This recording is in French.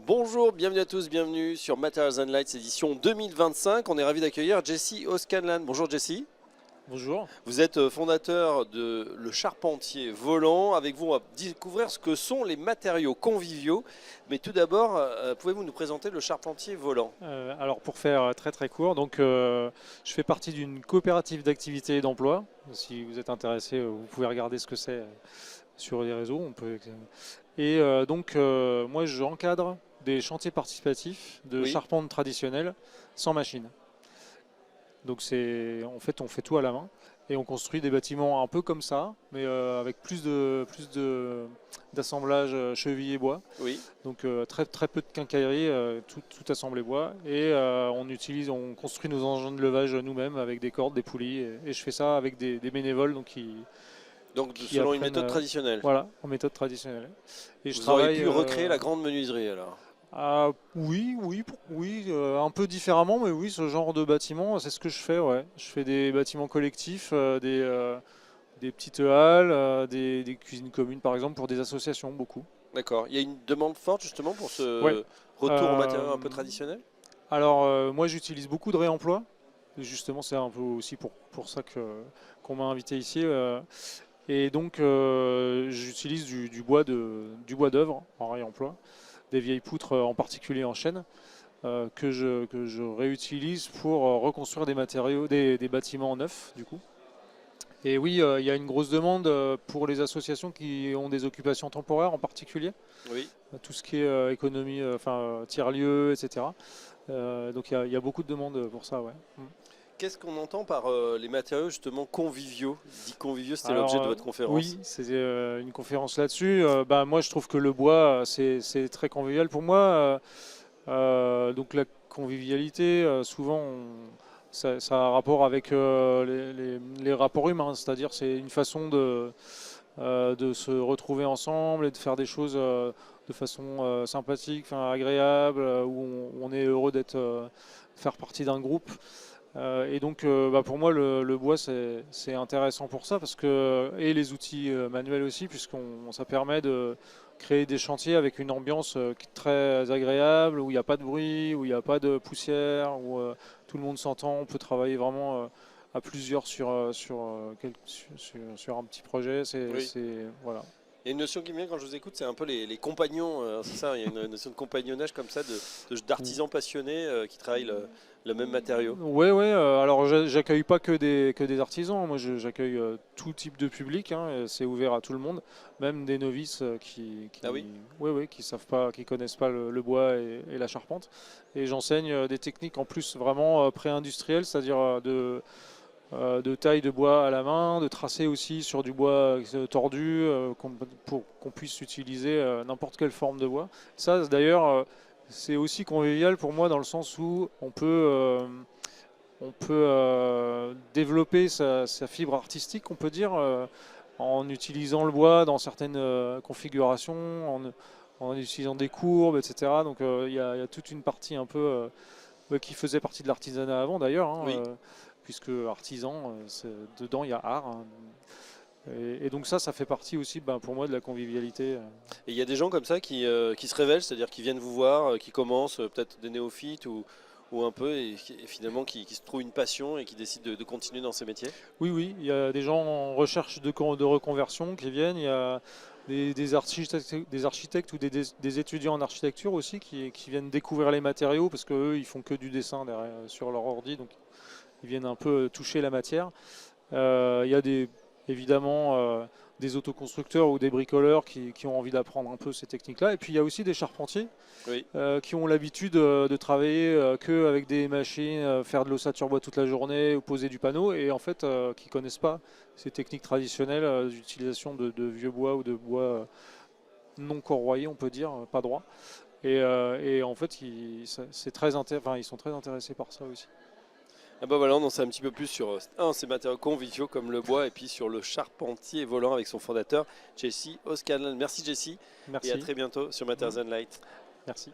Bonjour, bienvenue à tous, bienvenue sur Materials and Lights édition 2025. On est ravi d'accueillir Jesse O'Scanlan. Bonjour Jesse. Bonjour. Vous êtes fondateur de Le Charpentier Volant. Avec vous, on va découvrir ce que sont les matériaux conviviaux. Mais tout d'abord, pouvez-vous nous présenter Le Charpentier Volant? Alors pour faire très très court, je fais partie d'une coopérative d'activité et d'emploi. Si vous êtes intéressé, vous pouvez regarder ce que c'est sur les réseaux. Moi j'encadre des chantiers participatifs de Oui. charpente traditionnelle sans machine. En fait on fait tout à la main et on construit des bâtiments un peu comme ça, mais avec d'assemblage cheville et bois. Oui. Donc très très peu de quincaillerie, tout assemblé bois. Et on construit nos engins de levage nous-mêmes avec des cordes, des poulies. Et je fais ça avec des bénévoles Donc qui selon une apprennent, méthode traditionnelle. voilà, en méthode traditionnelle. Et Vous auriez pu recréer la grande menuiserie alors? Oui, un peu différemment, mais oui, ce genre de bâtiment, c'est ce que je fais. Ouais. Je fais des bâtiments collectifs, des petites halles, des cuisines communes par exemple pour des associations, beaucoup. D'accord. Il y a une demande forte justement pour Ouais. ce retour aux matériaux Euh, un peu traditionnels? Moi j'utilise beaucoup de réemploi. Et justement, c'est un peu aussi pour ça qu'on m'a invité ici. J'utilise du bois d'œuvre en réemploi, des vieilles poutres en particulier en chêne, que je réutilise pour reconstruire des matériaux, des bâtiments neufs du coup. Et oui, il y a une grosse demande pour les associations qui ont des occupations temporaires en particulier, Oui. tout ce qui est économie, tiers-lieux, etc. Il y a beaucoup de demandes pour ça, ouais. Qu'est-ce qu'on entend par les matériaux justement conviviaux? Dit conviviaux, c'était Alors l'objet de votre conférence. oui, c'est une conférence là-dessus. Moi, je trouve que le bois, c'est très convivial pour moi. Donc la convivialité, souvent, ça a un rapport avec les rapports humains, c'est-à-dire c'est une façon de se retrouver ensemble et de faire des choses de façon sympathique, enfin, agréable, où on est heureux faire partie d'un groupe. Pour moi le bois c'est intéressant pour ça parce que et les outils manuels aussi puisqu'on ça permet de créer des chantiers avec une ambiance qui est très agréable où il n'y a pas de bruit, où il n'y a pas de poussière, où tout le monde s'entend, on peut travailler vraiment à plusieurs sur un petit projet, Oui. voilà. Il y a une notion qui me vient quand je vous écoute, c'est un peu les compagnons, c'est ça, il y a une notion de compagnonnage comme ça, d'artisans passionnés qui travaillent le même matériau. Ouais. Alors, j'accueille pas que des artisans. Moi, j'accueille tout type de public, hein, et c'est ouvert à tout le monde, même des novices Ah oui? ouais, qui savent pas, qui connaissent pas le bois et la charpente. Et j'enseigne des techniques en plus vraiment pré-industrielles, c'est-à-dire de taille de bois à la main, de tracer aussi sur du bois tordu pour qu'on puisse utiliser n'importe quelle forme de bois. Ça, d'ailleurs, c'est aussi convivial pour moi dans le sens où on peut développer sa fibre artistique, on peut dire, en utilisant le bois dans certaines configurations, en utilisant des courbes, etc. Donc il y a toute une partie un peu qui faisait partie de l'artisanat avant d'ailleurs, hein, Oui. puisque artisan, dedans il y a art, hein. Et donc ça fait partie aussi pour moi de la convivialité. Et il y a des gens comme ça qui se révèlent, c'est-à-dire qui viennent vous voir, qui commencent peut-être des néophytes ou un peu, et finalement qui se trouvent une passion et qui décident de continuer dans ces métiers. Oui, il y a des gens en recherche de reconversion qui viennent, il y a des architectes ou des étudiants en architecture aussi qui viennent découvrir les matériaux parce qu'eux ils font que du dessin derrière, sur leur ordi, donc ils viennent un peu toucher la matière. Il y a évidemment des autoconstructeurs ou des bricoleurs qui ont envie d'apprendre un peu ces techniques-là. Et puis il y a aussi des charpentiers Oui. qui ont l'habitude de travailler qu'avec des machines, faire de l'ossature bois toute la journée, ou poser du panneau, et en fait qui connaissent pas ces techniques traditionnelles d'utilisation de vieux bois ou de bois non corroyé, on peut dire, pas droit. Et en fait, ils sont très intéressés par ça aussi. Ah bah voilà, on en sait un petit peu plus sur ces matériaux conviviaux comme le bois et puis sur le charpentier volant avec son fondateur Jesse O'Scanlan. Merci Jesse et à Merci. très bientôt sur Matters and Light. Merci.